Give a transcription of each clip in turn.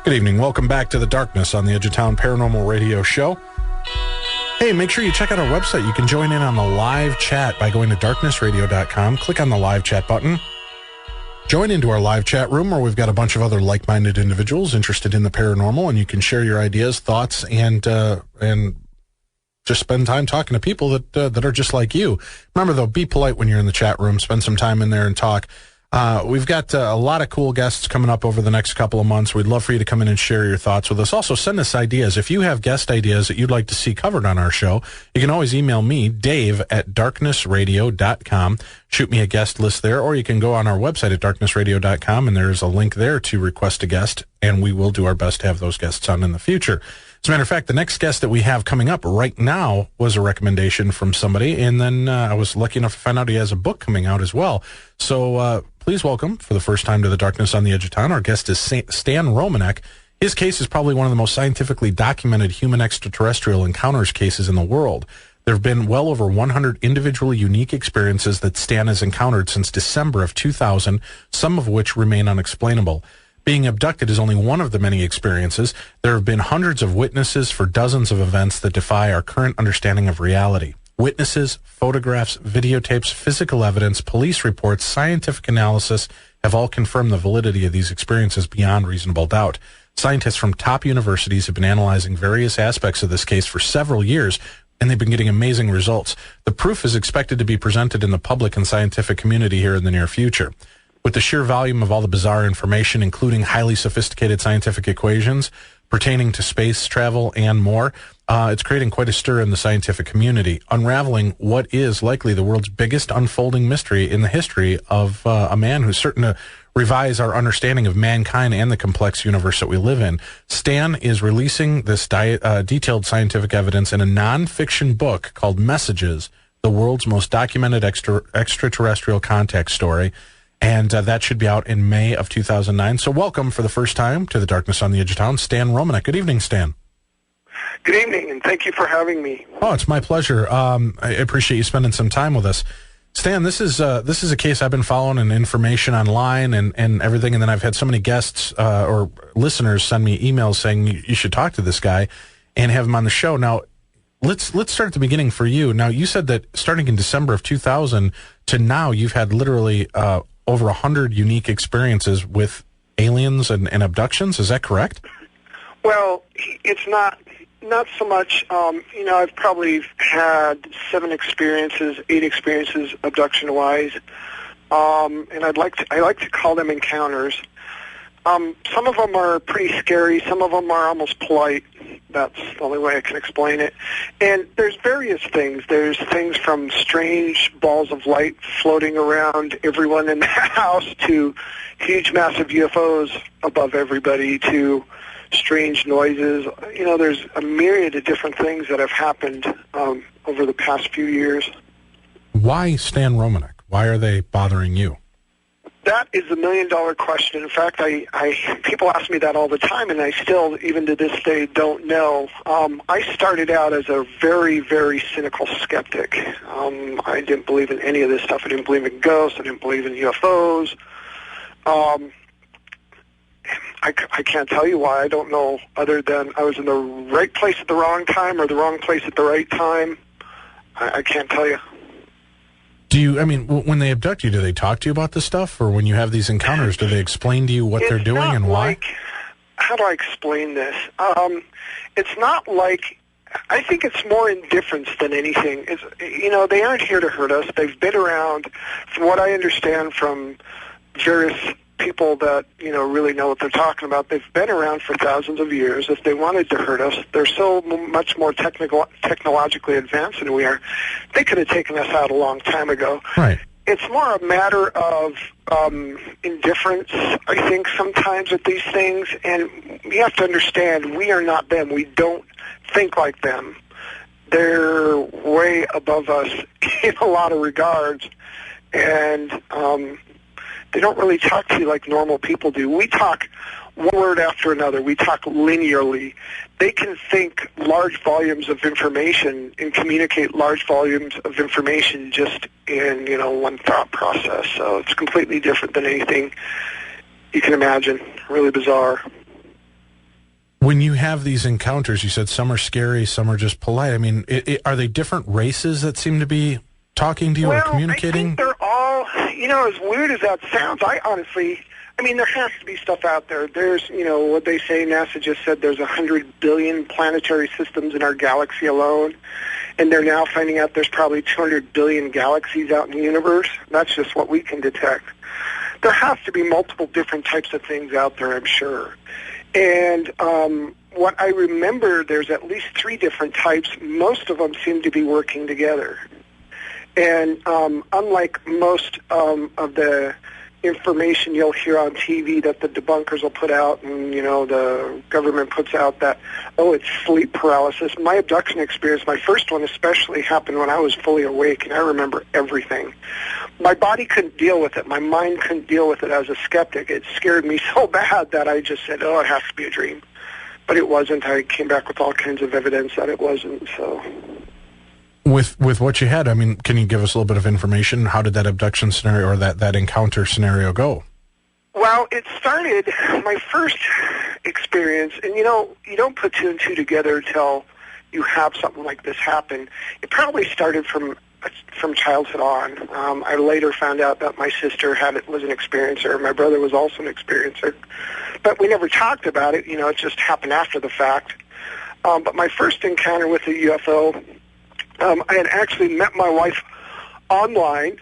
Good evening. Welcome back to The Darkness on the Edge of Town Paranormal Radio Show. Hey, make sure you check out our website. You can join in on the live chat by going to darknessradio.com. Click on the live chat button. Join into our live chat room where we've got a bunch of other like-minded individuals interested in the paranormal, and you can share your ideas, thoughts, and just spend time talking to people that are just like you. Remember, though, be polite when you're in the chat room. Spend some time in there and talk. We've got a lot of cool guests coming up over the next couple of months. We'd love for you to come in and share your thoughts with us. Also, send us ideas. If you have guest ideas that you'd like to see covered on our show, you can always email me, Dave, at darknessradio.com. Shoot me a guest list there, or you can go on our website at darknessradio.com, and there's a link there to request a guest, and we will do our best to have those guests on in the future. As a matter of fact, the next guest that we have coming up right now was a recommendation from somebody, and then I was lucky enough to find out he has a book coming out as well. So please welcome, for the first time to The Darkness on the Edge of Town, our guest is Stan Romanek. His case is probably one of the most scientifically documented human extraterrestrial encounters cases in the world. There have been well over 100 individually unique experiences that Stan has encountered since December of 2000, some of which remain unexplainable. Being abducted is only one of the many experiences. There have been hundreds of witnesses for dozens of events that defy our current understanding of reality. Witnesses, photographs, videotapes, physical evidence, police reports, scientific analysis have all confirmed the validity of these experiences beyond reasonable doubt. Scientists from top universities have been analyzing various aspects of this case for several years, and they've been getting amazing results. The proof is expected to be presented in the public and scientific community here in the near future. With the sheer volume of all the bizarre information, including highly sophisticated scientific equations pertaining to space travel and more, it's creating quite a stir in the scientific community, unraveling what is likely the world's biggest unfolding mystery in the history of a man who's certain to revise our understanding of mankind and the complex universe that we live in. Stan is releasing this detailed scientific evidence in a non-fiction book called Messages, the world's most documented extraterrestrial contact story. And that should be out in May of 2009. So welcome for the first time to The Darkness on the Edge of Town, Stan Romanek. Good evening, Stan. Good evening, and thank you for having me. Oh, it's my pleasure. I appreciate you spending some time with us. Stan, this is a case I've been following and information online and everything, and then I've had so many guests or listeners send me emails saying you should talk to this guy and have him on the show. Now, let's start at the beginning for you. Now, you said that starting in December of 2000 to now, you've had literally over 100 unique experiences with aliens and abductions. Is that correct? Well, it's not so much. I've probably had 8 experiences abduction-wise, and I like to call them encounters. Some of them are pretty scary. Some of them are almost polite. That's the only way I can explain it. And there's various things. There's things from strange balls of light floating around everyone in the house to huge, massive UFOs above everybody to strange noises. There's a myriad of different things that have happened over the past few years. Why Stan Romanek? Why are they bothering you? That is the million-dollar question. In fact, people ask me that all the time, and I still, even to this day, don't know. I started out as a very, very cynical skeptic. I didn't believe in any of this stuff. I didn't believe in ghosts. I didn't believe in UFOs. I can't tell you why. I don't know, other than I was in the right place at the wrong time or the wrong place at the right time. I can't tell you. When they abduct you, do they talk to you about this stuff? Or when you have these encounters, do they explain to you what they're doing and why? How do I explain this? It's not like, I think it's more indifference than anything. They aren't here to hurt us. They've been around, from what I understand from various people that, really know what they're talking about. They've been around for thousands of years. If they wanted to hurt us, they're so much more technologically advanced than we are. They could have taken us out a long time ago. Right. It's more a matter of indifference, I think, sometimes with these things. And you have to understand, we are not them. We don't think like them. They're way above us in a lot of regards. And they don't really talk to you like normal people do. We talk one word after another. We talk linearly. They can think large volumes of information and communicate large volumes of information just in, one thought process. So it's completely different than anything you can imagine. Really bizarre. When you have these encounters, you said some are scary, some are just polite. I mean, are they different races that seem to be talking to you or communicating? I think they're all, as weird as that sounds, I mean, there has to be stuff out there. There's, what they say, NASA just said there's 100 billion planetary systems in our galaxy alone, and they're now finding out there's probably 200 billion galaxies out in the universe. That's just what we can detect. There has to be multiple different types of things out there, I'm sure. And what I remember, there's at least 3 different types. Most of them seem to be working together. And unlike most of the information you'll hear on TV that the debunkers will put out and, the government puts out that, it's sleep paralysis. My abduction experience, my first one especially, happened when I was fully awake, and I remember everything. My body couldn't deal with it. My mind couldn't deal with it as a skeptic. It scared me so bad that I just said, it has to be a dream. But it wasn't. I came back with all kinds of evidence that it wasn't, so... With what you had, I mean, can you give us a little bit of information? How did that abduction scenario or that encounter scenario go? Well, it started, my first experience, and you don't put 2 and 2 together until you have something like this happen. It probably started from childhood on. I later found out that my sister was an experiencer. My brother was also an experiencer. But we never talked about it. It just happened after the fact. But my first encounter with a UFO, I had actually met my wife online,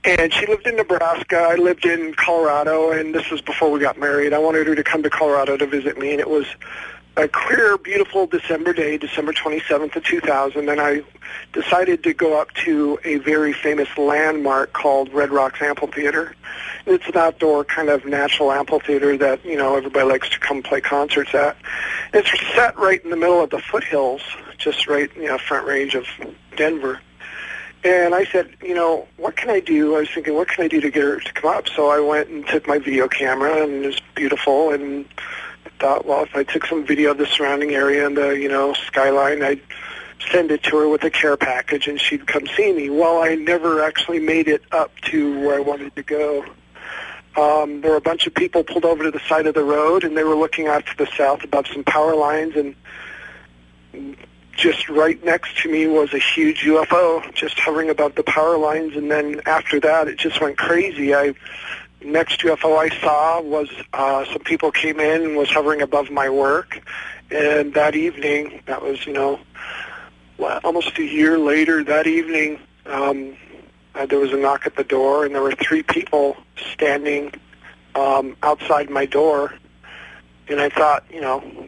and she lived in Nebraska. I lived in Colorado, and this was before we got married. I wanted her to come to Colorado to visit me, and it was a clear, beautiful December day, December 27th of 2000, and I decided to go up to a very famous landmark called Red Rocks Amphitheater. It's an outdoor kind of natural amphitheater that, everybody likes to come play concerts at. It's set right in the middle of the foothills, just right, front range of Denver. And I said, what can I do? I was thinking, what can I do to get her to come up? So I went and took my video camera, and it was beautiful, and I thought, well, if I took some video of the surrounding area and the, skyline, I'd send it to her with a care package, and she'd come see me. Well, I never actually made it up to where I wanted to go. There were a bunch of people pulled over to the side of the road, and they were looking out to the south above some power lines, and just right next to me was a huge UFO just hovering above the power lines, and then after that, it just went crazy. Next UFO I saw was some people came in and was hovering above my work, and that evening, that was, almost a year later, that evening, there was a knock at the door, and there were 3 people standing outside my door, and I thought,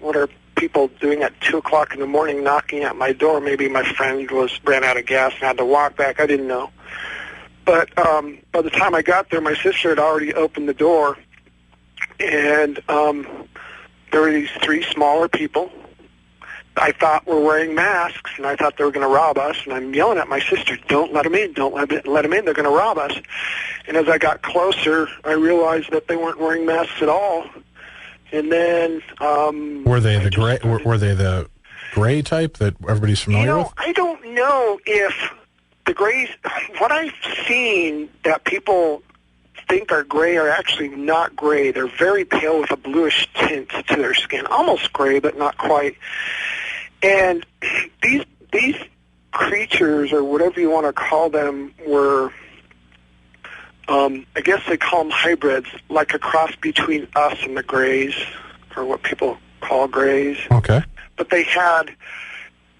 what are people doing at 2 o'clock in the morning knocking at my door? Maybe my friend ran out of gas and had to walk back. I didn't know. But by the time I got there, my sister had already opened the door, and there were these 3 smaller people I thought were wearing masks, and I thought they were going to rob us, and I'm yelling at my sister, don't let them in, don't let them in, they're going to rob us. And as I got closer, I realized that they weren't wearing masks at all. And then were they the gray type that everybody's familiar with? I don't know if the grays, what I've seen that people think are gray are actually not gray. They're very pale with a bluish tint to their skin, almost gray but not quite. And these creatures, or whatever you want to call them, were, I guess they call them hybrids, like a cross between us and the grays, or what people call grays. Okay. But they had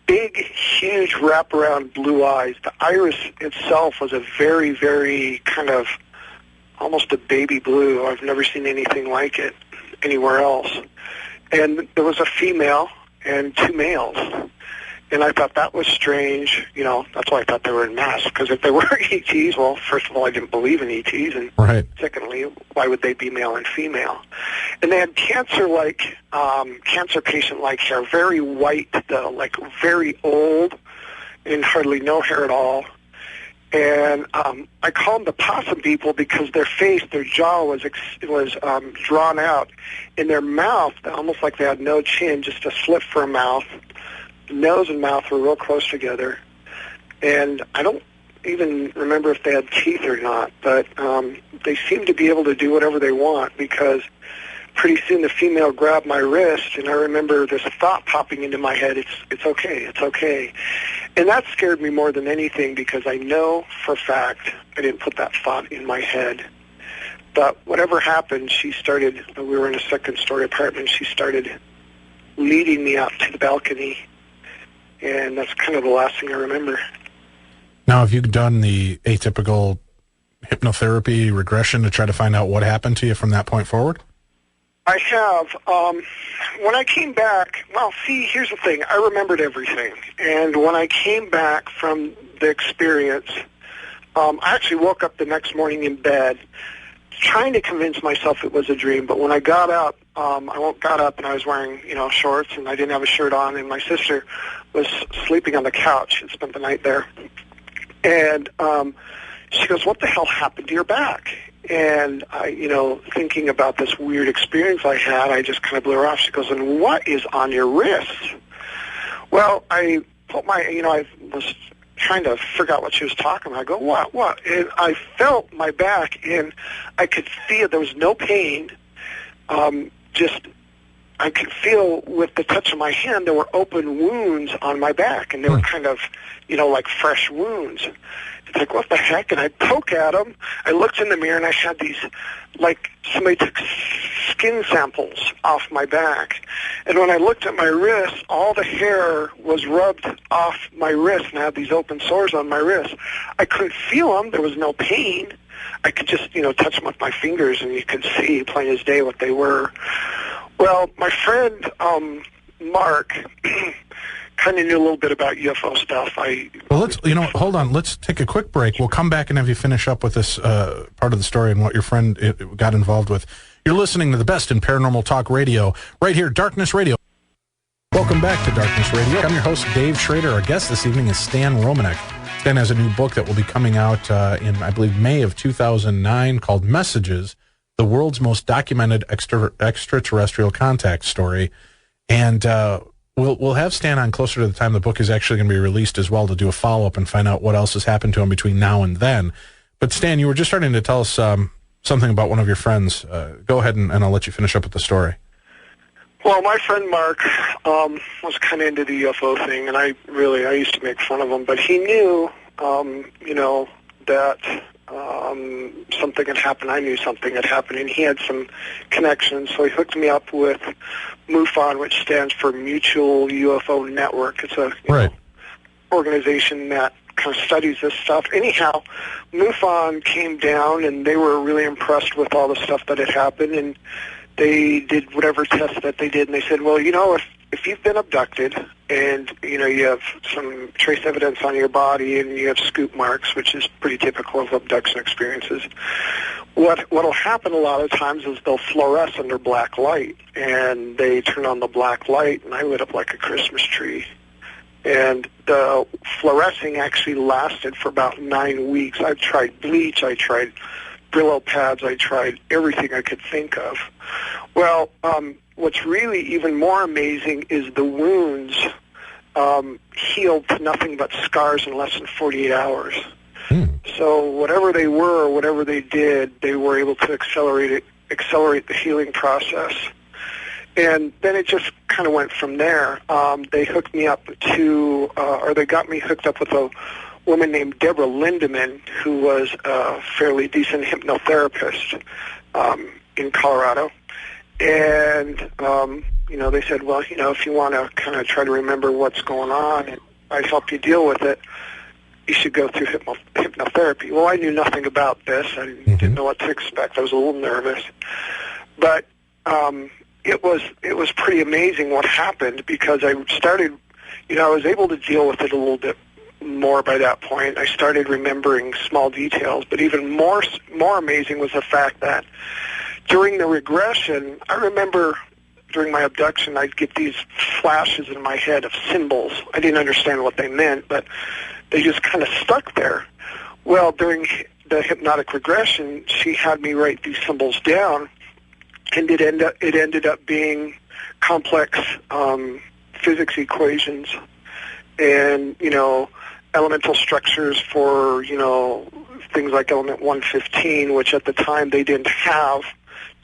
big, huge wraparound blue eyes. The iris itself was a very, very kind of almost a baby blue. I've never seen anything like it anywhere else. And there was a female and 2 males. And I thought that was strange. That's why I thought they were in masks, because if they were ETs, well, first of all, I didn't believe in ETs, and right. Secondly, why would they be male and female? And they had cancer patient-like hair, very white, though, like very old, and hardly no hair at all. And I call them the possum people because their face, their jaw was drawn out. In their mouth, almost like they had no chin, just a slit for a mouth. Nose and mouth were real close together. And I don't even remember if they had teeth or not, but they seemed to be able to do whatever they want, because pretty soon the female grabbed my wrist, and I remember this thought popping into my head, it's okay, it's okay. And that scared me more than anything, because I know for a fact I didn't put that thought in my head. But whatever happened, she started, we were in a second-story apartment, she started leading me out to the balcony, and that's kind of the last thing I remember. Now, have you done the atypical hypnotherapy regression to try to find out what happened to you from that point forward? I have. When I came back, well, see, here's the thing. I remembered everything. And when I came back from the experience, I actually woke up the next morning in bed trying to convince myself it was a dream. But when I got up, I got up and I was wearing, shorts, and I didn't have a shirt on, and my sister was sleeping on the couch and spent the night there. And she goes, "What the hell happened to your back?" And I, thinking about this weird experience I had, I just kind of blew her off. She goes, "And what is on your wrist?" Well, I put my, I was trying to figure out what she was talking about. I go, what? And I felt my back, and I could feel there was no pain. I could feel with the touch of my hand there were open wounds on my back, and they were kind of, like fresh wounds. It's like, what the heck? And I poke at them. I looked in the mirror, and I had these, like somebody took skin samples off my back. And when I looked at my wrist, all the hair was rubbed off my wrist, and I had these open sores on my wrist. I couldn't feel them. There was no pain. I could just, touch them with my fingers, and you could see plain as day what they were. Well, my friend Mark kind of knew a little bit about UFO stuff. Well, let's, hold on. Let's take a quick break. We'll come back and have you finish up with this part of the story and what your friend got involved with. You're listening to the best in paranormal talk radio, right here, Darkness Radio. Welcome back to Darkness Radio. I'm your host, Dave Schrader. Our guest this evening is Stan Romanek. Stan has a new book that will be coming out in, I believe, May of 2009 called Messages, the World's Most Documented Extraterrestrial Contact Story. And we'll have Stan on closer to the time the book is actually going to be released as well, to do a follow-up and find out what else has happened to him between now and then. But Stan, you were just starting to tell us something about one of your friends. Go ahead, and I'll let you finish up with the story. Well, my friend Mark was kind of into the UFO thing, and I used to make fun of him, but he knew, that something had happened. I knew something had happened, and he had some connections, so he hooked me up with MUFON, which stands for Mutual UFO Network. It's a organization that kind of studies this stuff. Anyhow, MUFON came down, and they were really impressed with all the stuff that had happened, and they did whatever test that they did, and they said, well, if you've been abducted and, you have some trace evidence on your body and you have scoop marks, which is pretty typical of abduction experiences, what'll happen a lot of times is they'll fluoresce under black light, and they turn on the black light, and I lit up like a Christmas tree. And the fluorescing actually lasted for about 9 weeks. I tried bleach, I tried Brillo pads, I tried everything I could think of. Well, what's really even more amazing is the wounds healed to nothing but scars in less than 48 hours. So whatever they were or whatever they did, they were able to accelerate the healing process. And then it just kind of went from there. They hooked me up to, they got me hooked up with a woman named Deborah Lindemann, who was a fairly decent hypnotherapist in Colorado. And, they said, well, if you want to kind of try to remember what's going on and I'd help you deal with it, you should go through hypnotherapy. Well, I knew nothing about this. I didn't know what to expect. I was a little nervous. But it was pretty amazing what happened, because I started, I was able to deal with it a little bit more by that point. I started remembering small details, but even more amazing was the fact that during the regression, I remember during my abduction, I'd get these flashes in my head of symbols. I didn't understand what they meant, but they just kind of stuck there. Well, during the hypnotic regression, she had me write these symbols down, and it ended up being complex physics equations and, elemental structures for, things like element 115, which at the time they didn't have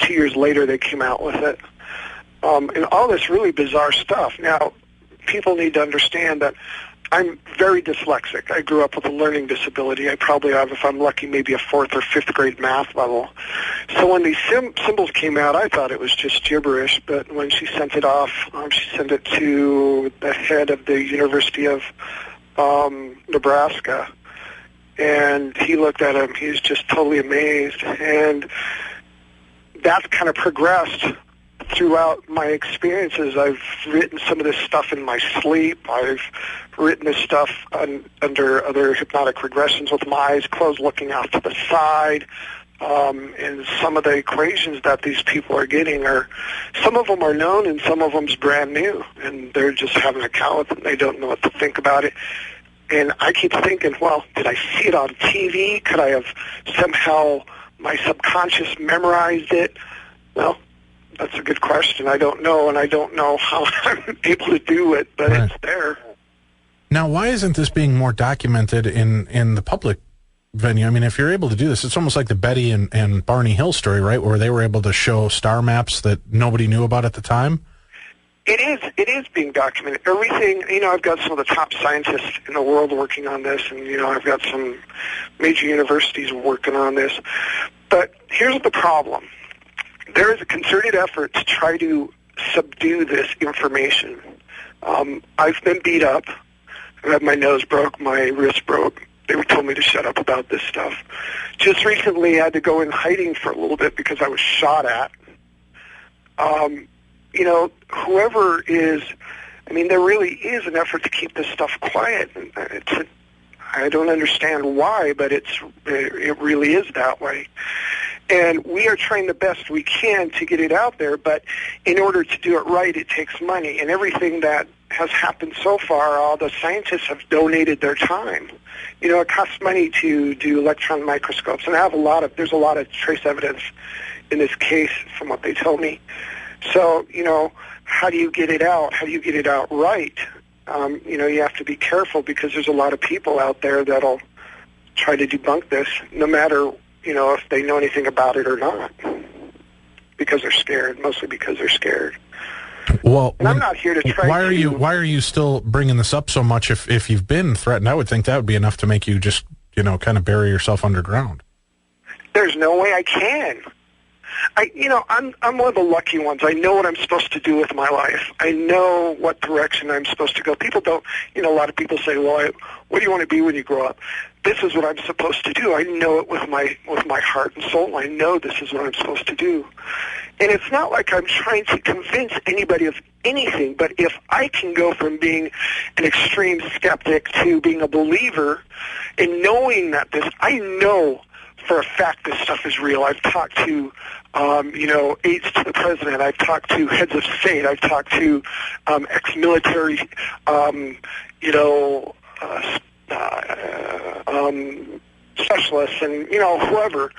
2 years later they came out with it. And all this really bizarre stuff. Now, people need to understand that I'm very dyslexic. I grew up with a learning disability. I probably have, if I'm lucky, maybe a 4th or 5th grade math level. So when these symbols came out, I thought it was just gibberish. But when she sent it off, she sent it to the head of the University of Nebraska. And he looked at him. He was just totally amazed. And that kind of progressed throughout my experiences. I've written some of this stuff in my sleep. I've written this stuff under other hypnotic regressions with my eyes closed, looking out to the side. And some of the equations that these people are getting are, some of them are known and some of them's brand new. And they're just having a cow with it and they don't know what to think about it. And I keep thinking, well, did I see it on TV? Could I have somehow, my subconscious memorized it? Well, that's a good question. I don't know, and I don't know how I'm able to do it, but It's there. Now, why isn't this being more documented in the public venue? I mean, if you're able to do this, it's almost like the Betty and Barney Hill story, right, where they were able to show star maps that nobody knew about at the time? It is being documented. Everything, I've got some of the top scientists in the world working on this, and, I've got some major universities working on this. But here's the problem. There is a concerted effort to try to subdue this information. I've been beat up. I had my nose broke, my wrist broke. They told me to shut up about this stuff. Just recently, I had to go in hiding for a little bit because I was shot at. Whoever is, there really is an effort to keep this stuff quiet. I don't understand why, but it really is that way. And we are trying the best we can to get it out there, but in order to do it right, it takes money. And everything that has happened so far, all the scientists have donated their time. It costs money to do electron microscopes, and there's a lot of trace evidence in this case from what they told me. So, how do you get it out? How do you get it out right? You have to be careful because there's a lot of people out there that'll try to debunk this, no matter, if they know anything about it or not, because they're scared, mostly because they're scared. Well, and I'm not here to try why are you still bringing this up so much if you've been threatened? I would think that would be enough to make you just, kind of bury yourself underground. There's no way I can. I'm one of the lucky ones. I know what I'm supposed to do with my life. I know what direction I'm supposed to go. People don't, a lot of people say, well, what do you want to be when you grow up? This is what I'm supposed to do. I know it with my heart and soul. I know this is what I'm supposed to do. And it's not like I'm trying to convince anybody of anything, but if I can go from being an extreme skeptic to being a believer and knowing that I know for a fact this stuff is real. I've talked to, aides to the president. I've talked to heads of state. I've talked to ex-military, specialists and, whoever.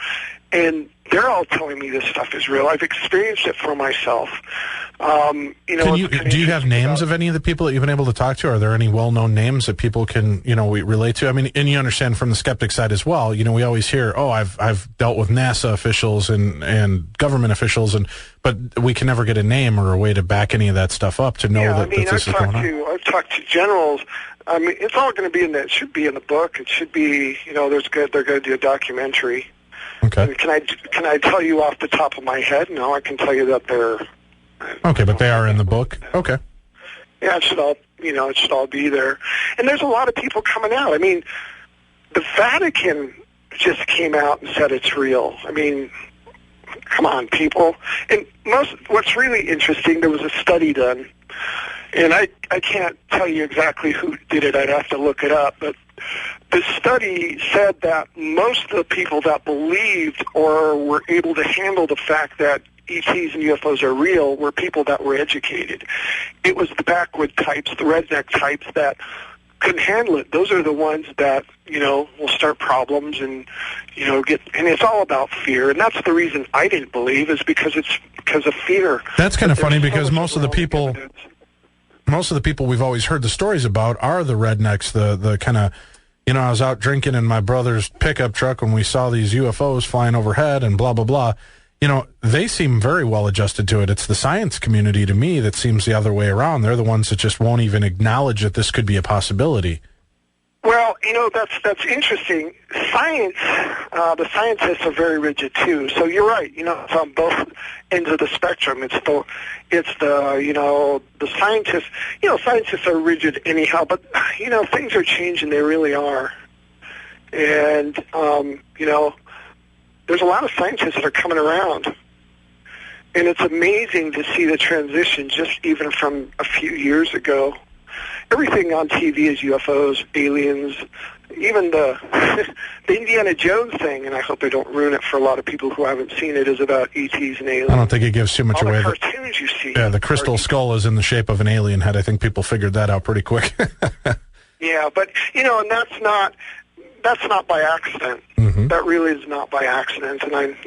And they're all telling me this stuff is real. I've experienced it for myself. Do you have names of any of the people that you've been able to talk to? Are there any well-known names that people can, relate to? And you understand from the skeptic side as well, we always hear, I've dealt with NASA officials and government officials, but we can never get a name or a way to back any of that stuff up to know that this is going on. I've talked to generals. It's all going to be it should be in the book. It should be, they're going to do a documentary. Okay. And can I tell you off the top of my head? No, I can tell you that they're... Okay, but they are in the book? Okay. Yeah, it should all be there. And there's a lot of people coming out. The Vatican just came out and said it's real. Come on, people. And what's really interesting, there was a study done, and I can't tell you exactly who did it. I'd have to look it up, but the study said that most of the people that believed or were able to handle the fact that ETs and UFOs are real were people that were educated. It was the backward types, the redneck types that couldn't handle it. Those are the ones that, will start problems and, and it's all about fear. And that's the reason I didn't believe, is because of fear. That's kind of funny because most of the people we've always heard the stories about are the rednecks, the kind of, I was out drinking in my brother's pickup truck when we saw these UFOs flying overhead and blah, blah, blah. they seem very well adjusted to it. It's the science community, to me, that seems the other way around. They're the ones that just won't even acknowledge that this could be a possibility. Well, that's interesting. Science, the scientists are very rigid too. So you're right. It's on both ends of the spectrum. It's the scientists. Scientists are rigid anyhow, but things are changing. They really are. And there's a lot of scientists that are coming around, and it's amazing to see the transition just even from a few years ago. Everything on TV is UFOs, aliens, even the Indiana Jones thing, and I hope they don't ruin it for a lot of people who haven't seen it, is about ETs and aliens. I don't think it gives too much away. All the cartoons you see. Yeah, the crystal skull is in the shape of an alien head. I think people figured that out pretty quick. Yeah, but, and that's not by accident. Mm-hmm. That really is not by accident, and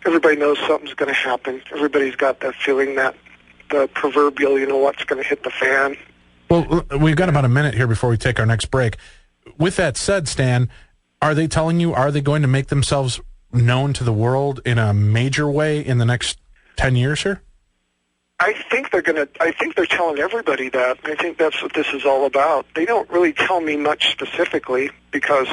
everybody knows something's going to happen. Everybody's got that feeling that the proverbial, what's going to hit the fan. Well, we've got about a minute here before we take our next break. With that said, Stan, are they telling you, are they going to make themselves known to the world in a major way in the next 10 years here? I think they're telling everybody that. I think that's what this is all about. They don't really tell me much specifically because,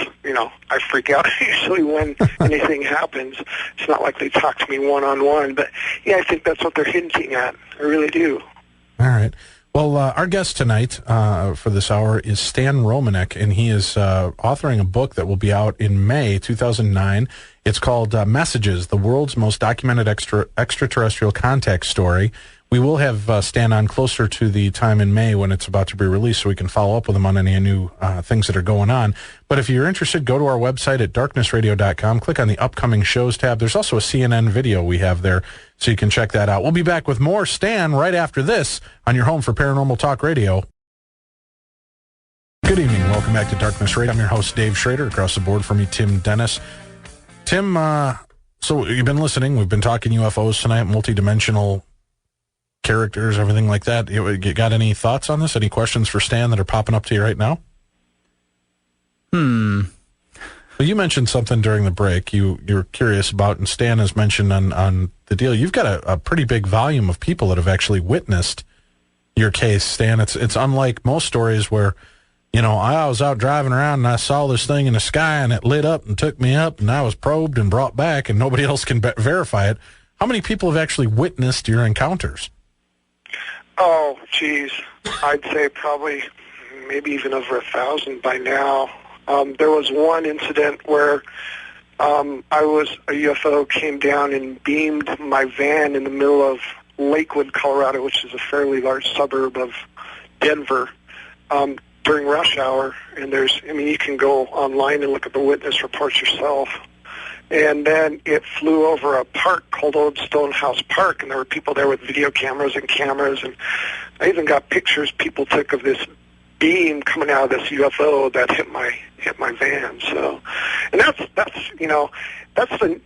I freak out usually when anything happens. It's not like they talk to me one-on-one, but yeah, I think that's what they're hinting at. I really do. All right. Well, our guest tonight for this hour is Stan Romanek, and he is authoring a book that will be out in May 2009. It's called Messages, the World's Most Documented Extraterrestrial Contact Story. We will have Stan on closer to the time in May when it's about to be released so we can follow up with him on any new things that are going on. But if you're interested, go to our website at darknessradio.com. Click on the upcoming shows tab. There's also a CNN video we have there, so you can check that out. We'll be back with more Stan right after this on your home for Paranormal Talk Radio. Good evening. Welcome back to Darkness Radio. I'm your host, Dave Schrader. Across the board from me, Tim Dennis. Tim, so you've been listening. We've been talking UFOs tonight, multidimensional characters, everything like that. You got any thoughts on this? Any questions for Stan that are popping up to you right now? Well, you mentioned something during the break you're curious about, and Stan has mentioned on the deal. You've got a pretty big volume of people that have actually witnessed your case, Stan. It's unlike most stories where, I was out driving around and I saw this thing in the sky and it lit up and took me up and I was probed and brought back and nobody else can verify it. How many people have actually witnessed your encounters? Oh, geez. I'd say probably maybe even over 1,000 by now. There was one incident where a UFO came down and beamed my van in the middle of Lakewood, Colorado, which is a fairly large suburb of Denver, during rush hour. And you can go online and look at the witness reports yourself. And then it flew over a park called Old Stonehouse Park, and there were people there with video cameras, and I even got pictures people took of this beam coming out of this UFO that hit my van. So, and that's the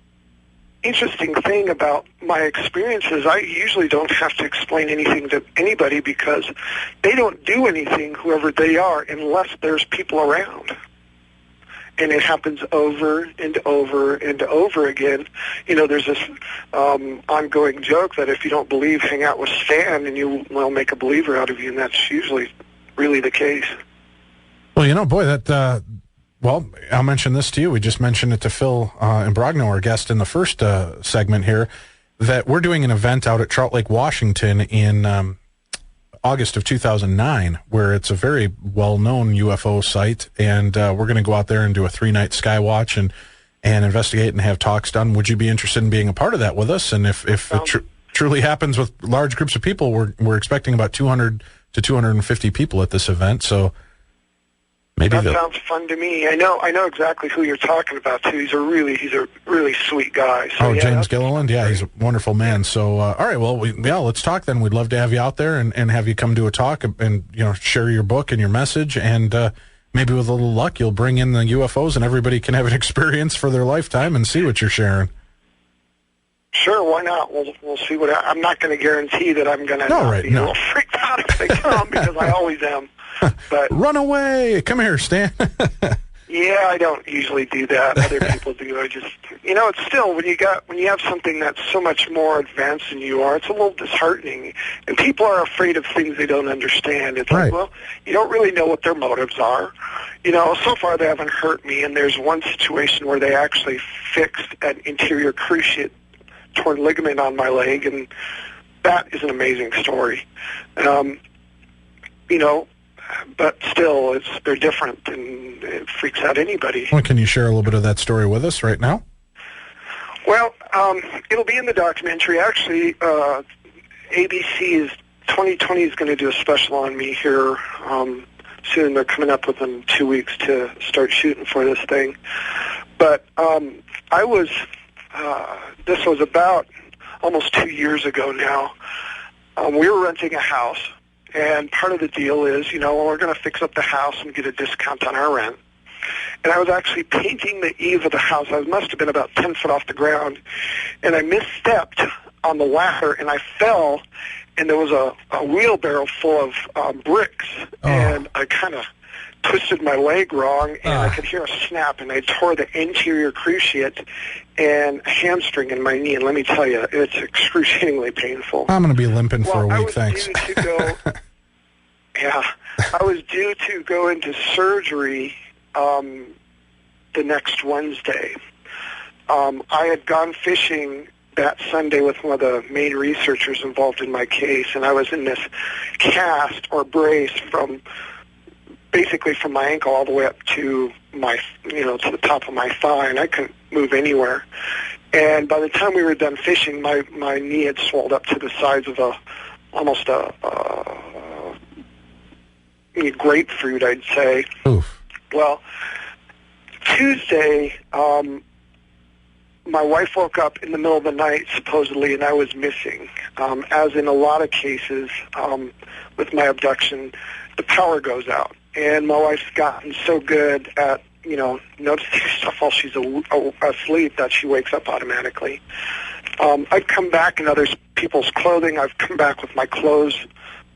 interesting thing about my experiences. I usually don't have to explain anything to anybody because they don't do anything, whoever they are, unless there's people around. And it happens over and over and over again. There's this ongoing joke that if you don't believe, hang out with Stan and we'll make a believer out of you, and that's usually really the case. Well, boy, well, I'll mention this to you. We just mentioned it to Phil Imbrogno, our guest in the first segment here, that we're doing an event out at Trout Lake, Washington in August of 2009, where it's a very well-known UFO site, and we're going to go out there and do a 3-night sky watch and investigate and have talks done. Would you be interested in being a part of that with us? And if it truly happens with large groups of people, we're expecting about 200 to 250 people at this event, so maybe that sounds fun to me. I know exactly who you're talking about too. He's a really sweet guy. So, James Gilliland, he's a wonderful man. So, all right, well, let's talk then. We'd love to have you out there and have you come do a talk and share your book and your message, and maybe with a little luck, you'll bring in the UFOs and everybody can have an experience for their lifetime and see what you're sharing. Sure, why not? We'll see what I'm not going to guarantee that I'm going to be a little freaked out if they come because I always am. But run away! Come here, Stan. Yeah, I don't usually do that. Other people do. I just, it's still when you have something that's so much more advanced than you are, it's a little disheartening. And people are afraid of things they don't understand. It's right. like, well, you don't really know what their motives are. So far they haven't hurt me. And there's one situation where they actually fixed an interior cruciate torn ligament on my leg, and that is an amazing story. But still, they're different, and it freaks out anybody. Well, can you share a little bit of that story with us right now? Well, it'll be in the documentary. Actually, ABC 2020 is going to do a special on me here soon. They're coming up within 2 weeks to start shooting for this thing. But this was about almost 2 years ago now. We were renting a house. And part of the deal is, we're going to fix up the house and get a discount on our rent. And I was actually painting the eave of the house. I must have been about 10 foot off the ground. And I misstepped on the ladder, and I fell, and there was a wheelbarrow full of bricks. Oh. And I kind of twisted my leg wrong, and I could hear a snap, and I tore the interior cruciate and a hamstring in my knee. And let me tell you, it's excruciatingly painful. I'm going to be limping for a week, thanks. I was due to go into surgery the next Wednesday. I had gone fishing that Sunday with one of the main researchers involved in my case, and I was in this cast or brace basically from my ankle all the way up to my, to the top of my thigh, and I couldn't move anywhere. And by the time we were done fishing, my knee had swelled up to the size of almost a grapefruit, I'd say. Oof. Well, Tuesday, my wife woke up in the middle of the night, supposedly, and I was missing. As in a lot of cases with my abduction, the power goes out. And my wife's gotten so good at, noticing stuff while she's asleep that she wakes up automatically. I'd come back in other people's clothing. I've come back with my clothes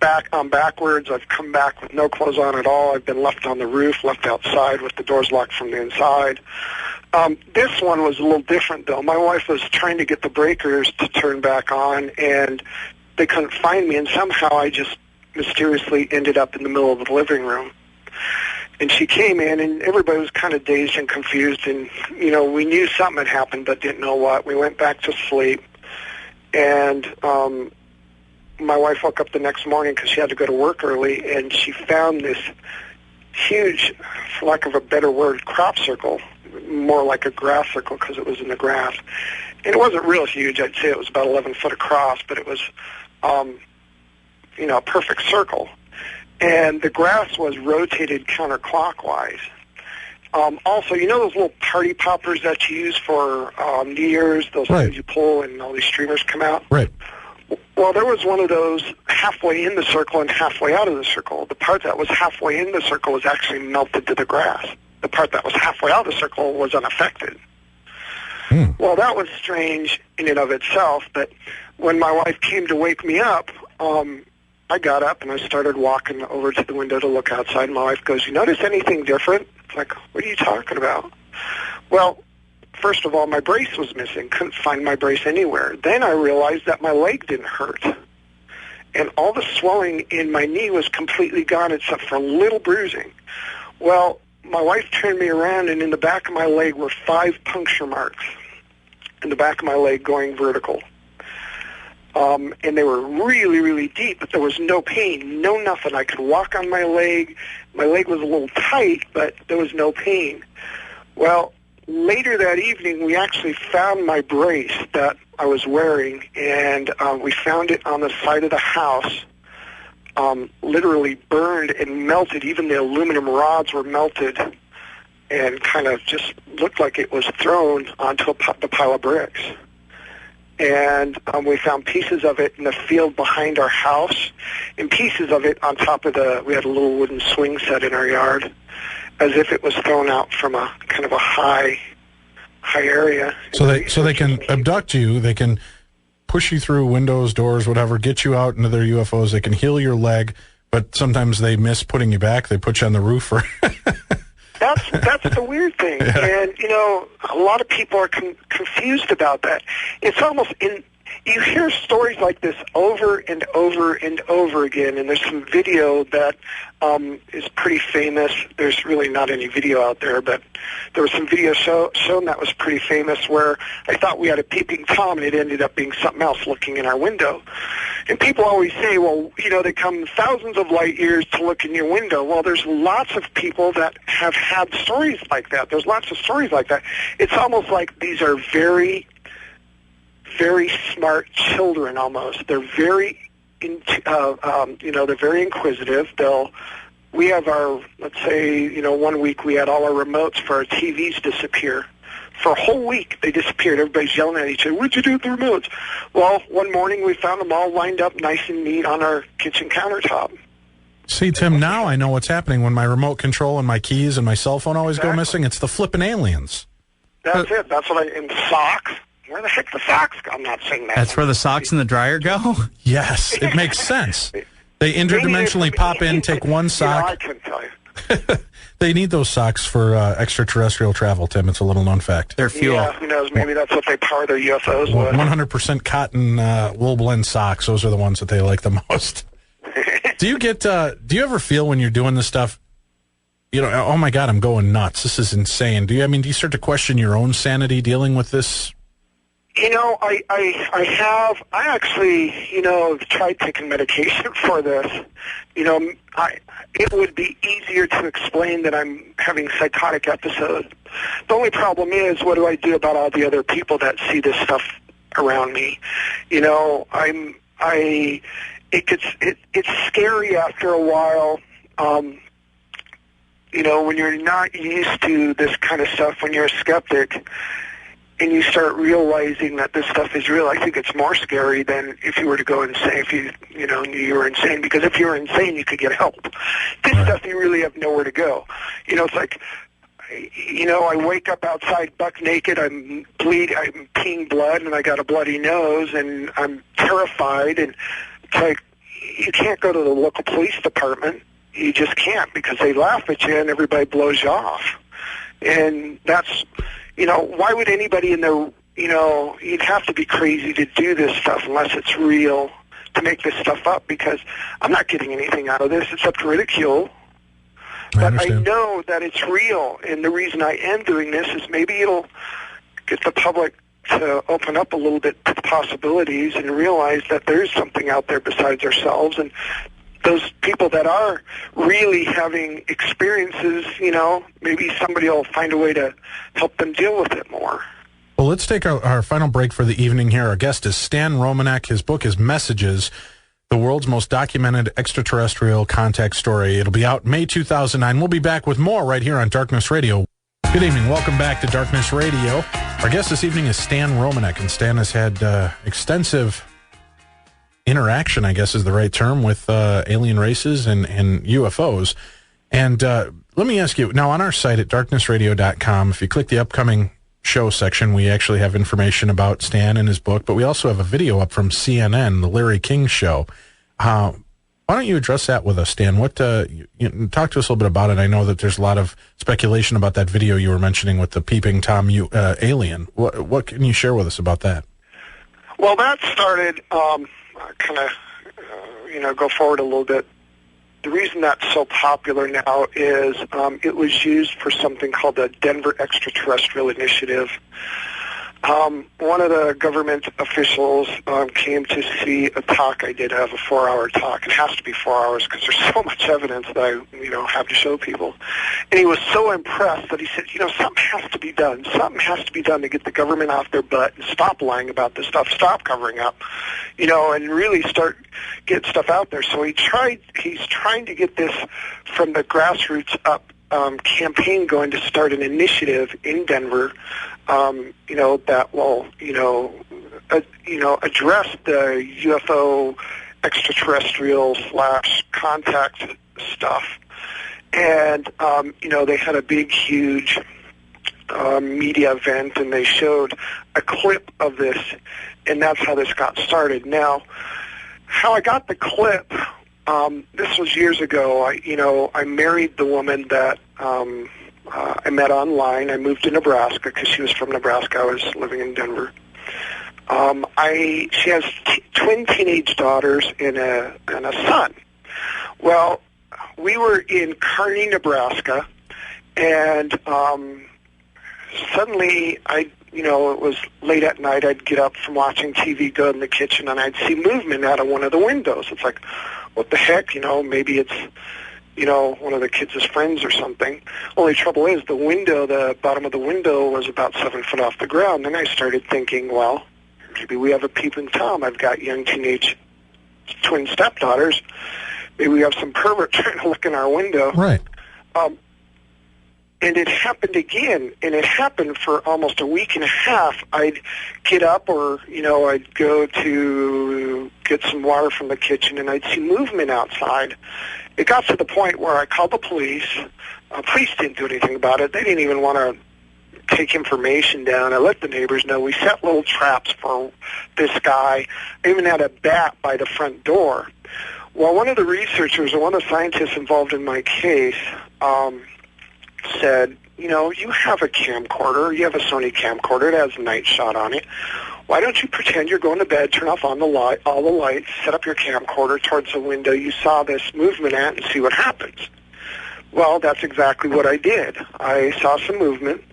backwards. I've come back with no clothes on at all. I've been left on the roof, left outside with the doors locked from the inside. This one was a little different, though. My wife was trying to get the breakers to turn back on, and they couldn't find me, and somehow I just mysteriously ended up in the middle of the living room. And she came in, and everybody was kind of dazed and confused, and, we knew something had happened but didn't know what. We went back to sleep, and my wife woke up the next morning because she had to go to work early, and she found this huge, for lack of a better word, crop circle, more like a grass circle because it was in the grass. And it wasn't real huge. I'd say it was about 11 foot across, but it was, a perfect circle. And the grass was rotated counterclockwise. Also, those little party poppers that you use for New Year's, those right. things you pull and all these streamers come out? Right. Well, there was one of those halfway in the circle and halfway out of the circle. The part that was halfway in the circle was actually melted to the grass. The part that was halfway out of the circle was unaffected. Well, that was strange in and of itself, but when my wife came to wake me up, I got up and I started walking over to the window to look outside. My wife goes, "You notice anything different?" It's like, "What are you talking about?" Well, first of all, my brace was missing. Couldn't find my brace anywhere. Then I realized that my leg didn't hurt. And all the swelling in my knee was completely gone except for a little bruising. Well, my wife turned me around, and in the back of my leg were 5 puncture marks in the back of my leg going vertical. And they were really, really deep, but there was no pain, no nothing. I could walk on my leg. My leg was a little tight, but there was no pain. Well, later that evening, we actually found my brace that I was wearing, and we found it on the side of the house, literally burned and melted. Even the aluminum rods were melted and kind of just looked like it was thrown onto the pile of bricks. And we found pieces of it in the field behind our house and pieces of it on top of we had a little wooden swing set in our yard, as if it was thrown out from a kind of a high area. So they can abduct you, they can push you through windows, doors, whatever, get you out into their UFOs, they can heal your leg, but sometimes they miss putting you back, they put you on the roof. That's the weird thing. Yeah. And, a lot of people are confused about that. It's almost you hear stories like this over and over and over again, and there's some video that is pretty famous. There's really not any video out there, but there was some video shown that was pretty famous where I thought we had a peeping Tom, and it ended up being something else looking in our window. And people always say, well, they come thousands of light years to look in your window. Well, there's lots of people that have had stories like that. There's lots of stories like that. It's almost like these are very, very smart children almost. They're very, they're very inquisitive. We have let's say, 1 week we had all our remotes for our TVs disappear. For a whole week, they disappeared. Everybody's yelling at each other, what'd you do with the remotes? Well, one morning we found them all lined up nice and neat on our kitchen countertop. See, Tim, now I know what's happening when my remote control and my keys and my cell phone always go missing. It's the flipping aliens. That's it. That's what in socks. Where the heck the socks go? I'm not saying that. That's where the socks in the dryer go? Yes, it makes sense. They interdimensionally pop in, take one sock. I couldn't tell you. They need those socks for extraterrestrial travel, Tim. It's a little-known fact. They're fuel. Yeah, who knows? Maybe that's what they power their UFOs with. 100% cotton wool blend socks. Those are the ones that they like the most. Do you ever feel when you're doing this stuff, oh my God, I'm going nuts. This is insane. Do you start to question your own sanity dealing with this? I actually, tried taking medication for this. It would be easier to explain that I'm having psychotic episodes. The only problem is, what do I do about all the other people that see this stuff around me? It's scary after a while. When you're not used to this kind of stuff, when you're a skeptic, and you start realizing that this stuff is real, I think it's more scary than if you were to go insane, if you knew you were insane. Because if you were insane, you could get help. This stuff, you really have nowhere to go. It's like, I wake up outside buck naked, I'm peeing blood, and I got a bloody nose, and I'm terrified, and it's like, you can't go to the local police department. You just can't, because they laugh at you and everybody blows you off. And that's... why would anybody you'd have to be crazy to do this stuff unless it's real, to make this stuff up, because I'm not getting anything out of this except ridicule. But I know that it's real, and the reason I am doing this is maybe it'll get the public to open up a little bit to the possibilities and realize that there is something out there besides ourselves, and those people that are really having experiences, maybe somebody will find a way to help them deal with it more. Well, let's take our final break for the evening here. Our guest is Stan Romanek. His book is Messages, the world's most documented extraterrestrial contact story. It'll be out May 2009. We'll be back with more right here on Darkness Radio. Good evening. Welcome back to Darkness Radio. Our guest this evening is Stan Romanek, and Stan has had extensive interaction, I guess is the right term, with alien races and UFOs. And let me ask you, now on our site at darknessradio.com, if you click the upcoming show section, we actually have information about Stan and his book, but we also have a video up from CNN, the Larry King Show. Why don't you address that with us, Stan? Talk to us a little bit about it. I know that there's a lot of speculation about that video you were mentioning with the peeping Tom alien. What can you share with us about that? Well, that started... kind of, go forward a little bit. The reason that's so popular now is it was used for something called the Denver Extraterrestrial Initiative. One of the government officials came to see a talk I did. I have a 4-hour talk. It has to be 4 hours because there's so much evidence that I, have to show people. And he was so impressed that he said, something has to be done. Something has to be done to get the government off their butt and stop lying about this stuff, stop covering up, and really start get stuff out there. So he's trying to get this from the grassroots up. Campaign going to start an initiative in Denver, that will, address the UFO extraterrestrial / contact stuff. And, they had a big, huge media event, and they showed a clip of this, and that's how this got started. Now, how I got the clip, this was years ago. I married the woman that I met online. I moved to Nebraska because she was from Nebraska. I was living in Denver. She has twin teenage daughters and a son. Well, we were in Kearney, Nebraska, and suddenly it was late at night. I'd get up from watching TV, go in the kitchen, and I'd see movement out of one of the windows. It's like, what the heck? Maybe it's, one of the kids' friends or something. Only trouble is the bottom of the window was about 7 foot off the ground. Then I started thinking, well, maybe we have a peeping Tom. I've got young teenage twin stepdaughters. Maybe we have some pervert trying to look in our window. Right. And it happened again, and it happened for almost a week and a half. I'd get up or, I'd go to get some water from the kitchen, and I'd see movement outside. It got to the point where I called the police. Police didn't do anything about it. They didn't even want to take information down. I let the neighbors know. We set little traps for this guy. I even had a bat by the front door. Well, one of the researchers or one of the scientists involved in my case said, you have a camcorder. You have a Sony camcorder. It has a night shot on it. Why don't you pretend you're going to bed, turn off all the lights, set up your camcorder towards the window you saw this movement at, and see what happens? Well, that's exactly what I did. I saw some movement.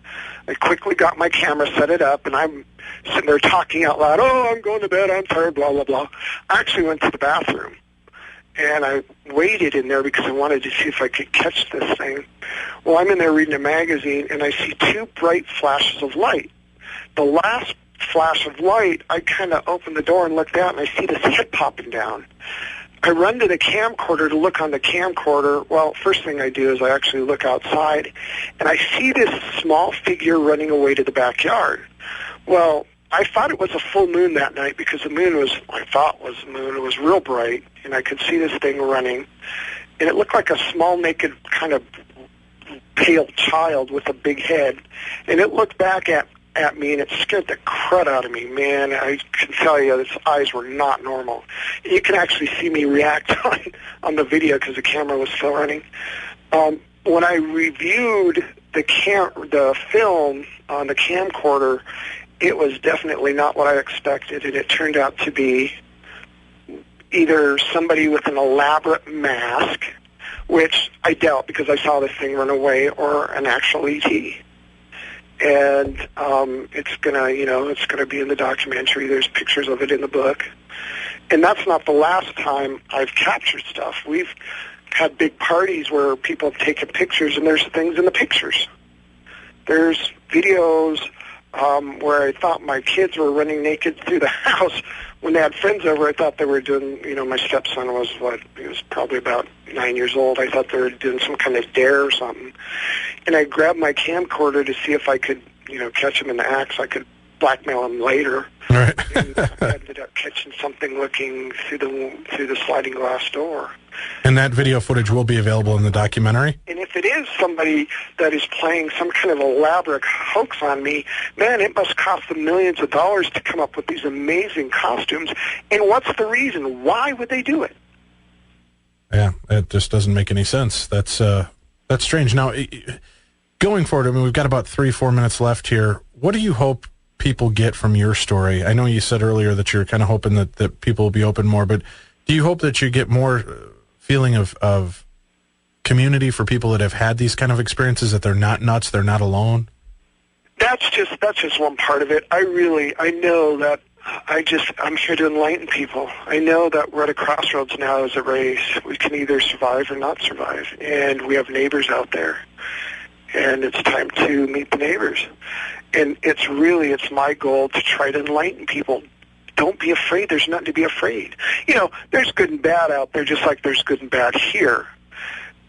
I quickly got my camera, set it up, and I'm sitting there talking out loud, I'm going to bed, I'm tired, blah, blah, blah. I actually went to the bathroom, and I waited in there because I wanted to see if I could catch this thing. Well, I'm in there reading a magazine, and I see two bright flashes of light. The last flash of light, I kind of opened the door and looked out, and I see this head popping down. I run to the camcorder to look on the camcorder. Well, first thing I do is I actually look outside, and I see this small figure running away to the backyard. Well, I thought it was a full moon that night because the moon was, I thought was the moon. It was real bright, and I could see this thing running, and it looked like a small, naked, kind of pale child with a big head, and it looked back at me, and it scared the crud out of me. Man, I can tell you, its eyes were not normal. You can actually see me react on the video because the camera was still running. When I reviewed the film on the camcorder, it was definitely not what I expected, and it turned out to be either somebody with an elaborate mask, which I doubt because I saw this thing run away, or an actual ET. And it's gonna be in the documentary. There's pictures of it in the book. And that's not the last time I've captured stuff. We've had big parties where people have taken pictures, and there's things in the pictures. There's videos where I thought my kids were running naked through the house. When they had friends over, I thought they were doing, my stepson was, he was probably about 9 years old. I thought they were doing some kind of dare or something. And I grabbed my camcorder to see if I could, catch him in the act so I could blackmail him later. Right. And I ended up catching something looking through the sliding glass door. And that video footage will be available in the documentary? And if it is somebody that is playing some kind of elaborate hoax on me, man, it must cost them millions of dollars to come up with these amazing costumes. And what's the reason? Why would they do it? Yeah, it just doesn't make any sense. That's strange. Now, going forward, we've got about 3-4 minutes left here. What do you hope people get from your story? I know you said earlier that you're kind of hoping that people will be open more, but do you hope that you get more feeling of community for people that have had these kind of experiences, that they're not nuts, they're not alone? That's just one part of it. I know that I'm here to enlighten people. I know that we're at a crossroads now as a race. We can either survive or not survive, and we have neighbors out there, and it's time to meet the neighbors. And it's my goal to try to enlighten people. Don't be afraid. There's nothing to be afraid. There's good and bad out there, just like there's good and bad here.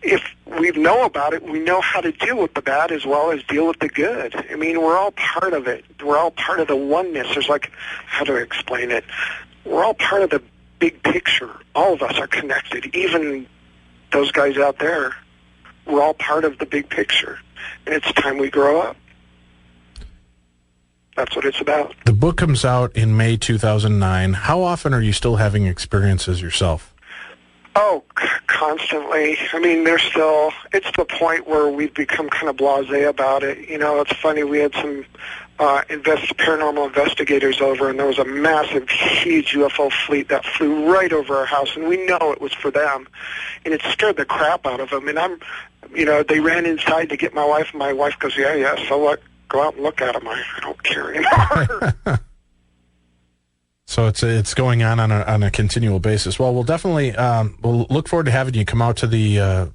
If we know about it, we know how to deal with the bad as well as deal with the good. I mean, we're all part of it. We're all part of the oneness. There's how do I explain it? We're all part of the big picture. All of us are connected. Even those guys out there, we're all part of the big picture. And it's time we grow up. That's what it's about. The book comes out in May 2009. How often are you still having experiences yourself? Oh, constantly. I mean, it's the point where we've become kind of blasé about it. You know, it's funny, we had some paranormal investigators over, and there was a massive, huge UFO fleet that flew right over our house, and we know it was for them, and it scared the crap out of them. And they ran inside to get my wife, and my wife goes, yeah, so what? Go out and look at them. I don't care anymore. So it's going on a continual basis. Well, we'll definitely we'll look forward to having you come out to the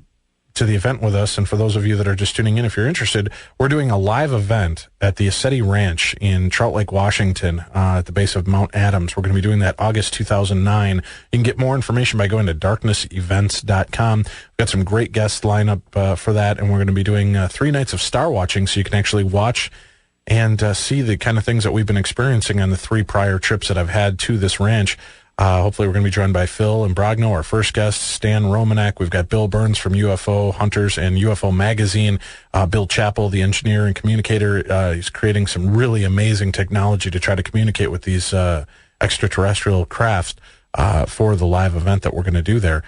event with us. And for those of you that are just tuning in, if you're interested, we're doing a live event at the Assetti Ranch in Trout Lake, Washington, at the base of Mount Adams. We're going to be doing that August 2009. You can get more information by going to darknessevents.com. We've got some great guests lined up for that, and we're going to be doing 3 nights of star watching, so you can actually watch and see the kind of things that we've been experiencing on the 3 prior trips that I've had to this ranch. Hopefully we're going to be joined by Phil and Brogno, our first guest, Stan Romanek. We've got Bill Burns from UFO Hunters and UFO Magazine, Bill Chappell, the engineer and communicator. He's creating some really amazing technology to try to communicate with these extraterrestrial crafts for the live event that we're going to do there.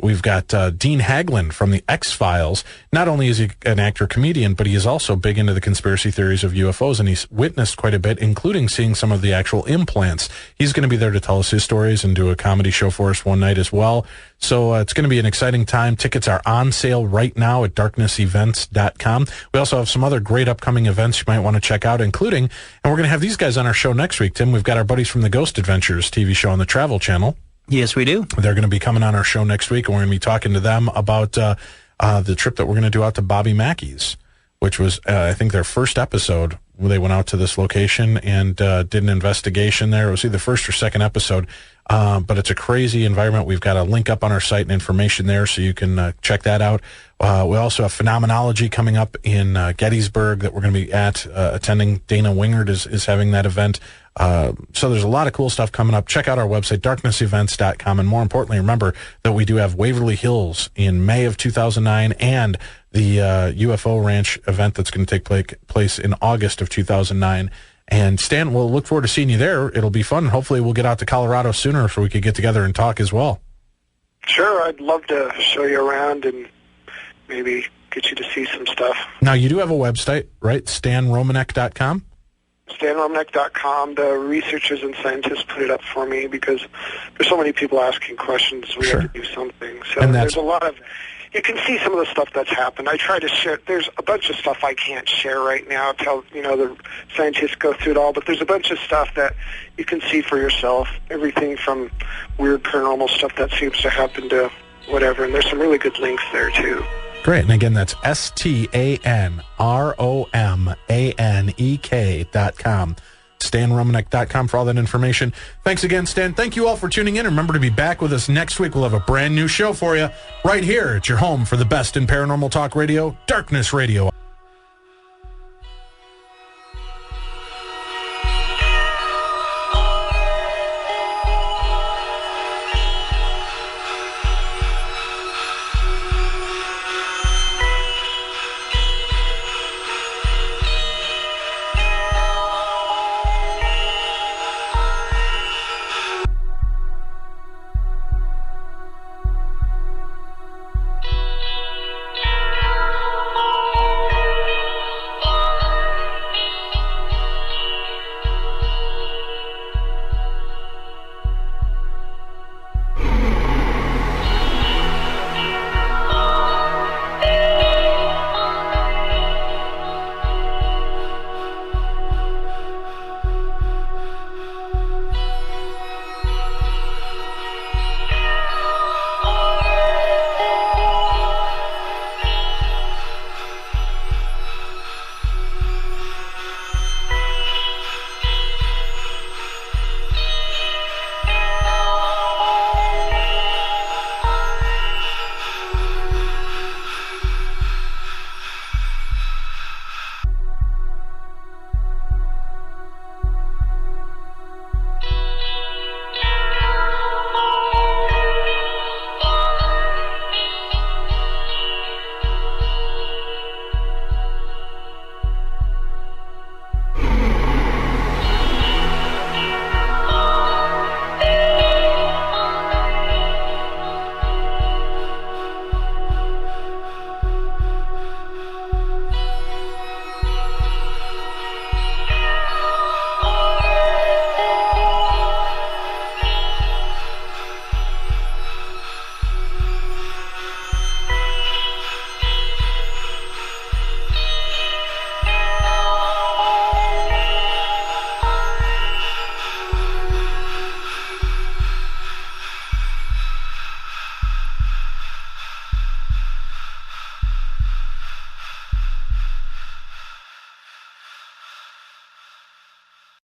We've got Dean Haglund from the X-Files. Not only is he an actor comedian, but he is also big into the conspiracy theories of UFOs, and he's witnessed quite a bit, including seeing some of the actual implants. He's going to be there to tell us his stories and do a comedy show for us one night as well. So it's going to be an exciting time. Tickets are on sale right now at darknessevents.com. We also have some other great upcoming events you might want to check out, including, and we're going to have these guys on our show next week, Tim. We've got our buddies from the Ghost Adventures TV show on the Travel Channel. Yes, we do. They're going to be coming on our show next week, and we're going to be talking to them about the trip that we're going to do out to Bobby Mackey's, which was, I think, their first episode. They went out to this location and did an investigation there. It was either first or second episode, but it's a crazy environment. We've got a link up on our site and information there, so you can check that out. We also have Phenomenology coming up in Gettysburg that we're going to be at attending. Dana Wingard is having that event. So there's a lot of cool stuff coming up. Check out our website, darknessevents.com. And more importantly, remember that we do have Waverly Hills in May of 2009 and the UFO Ranch event that's going to take place in August of 2009. And Stan, we'll look forward to seeing you there. It'll be fun. Hopefully we'll get out to Colorado sooner so we could get together and talk as well. Sure, I'd love to show you around and maybe get you to see some stuff. Now, you do have a website, right? StanRomanek.com? StanRomanek.com. The researchers and scientists put it up for me because there's so many people asking questions. We have to do something. So there's a lot of... You can see some of the stuff that's happened. I try to share. There's a bunch of stuff I can't share right now. The scientists go through it all, but there's a bunch of stuff that you can see for yourself. Everything from weird paranormal stuff that seems to happen to whatever. And there's some really good links there too. Great. And again, that's StanRomanek.com. StanRomanek.com for all that information. Thanks again, Stan. Thank you all for tuning in. Remember to be back with us next week. We'll have a brand new show for you right here at your home for the best in paranormal talk radio, Darkness Radio.